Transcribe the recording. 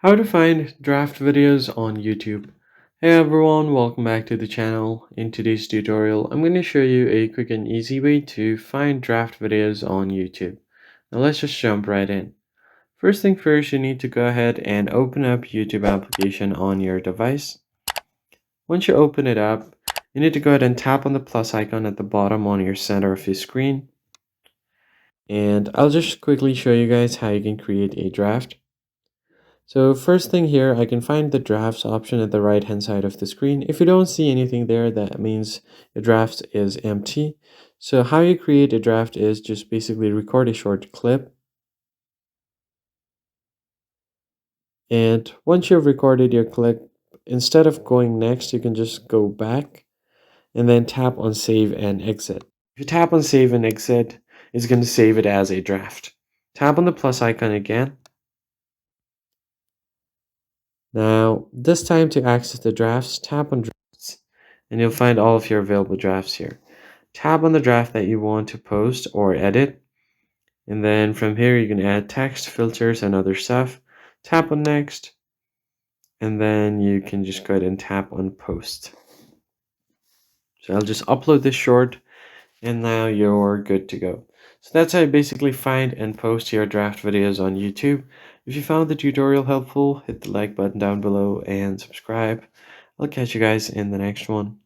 How to find draft videos on YouTube. Hey everyone, welcome back to the channel. In today's tutorial, I'm going to show you a quick and easy way to find draft videos on YouTube. Now let's just jump right in. First thing first, you need to go ahead and open up YouTube application on your device. Once you open it up, you need to go ahead and tap on the plus icon at the bottom on your center of your screen. And I'll just quickly show you guys how you can create a draft. So first thing here, I can find the drafts option at the right hand side of the screen. If you don't see anything there, that means the draft is empty. So how you create a draft is just basically record a short clip. And once you've recorded your clip, instead of going next, you can just go back and then tap on save and exit. If you tap on save and exit, it's going to save it as a draft. Tap on the plus icon again. Now, this time to access the drafts, tap on drafts, and you'll find all of your available drafts here. Tap on the draft that you want to post or edit, and then from here you can add text, filters, and other stuff. Tap on next, and then you can just go ahead and tap on post. So I'll just upload this short, and now you're good to go. So that's how you basically find and post your draft videos on YouTube. If you found the tutorial helpful, hit the like button down below and subscribe. I'll catch you guys in the next one.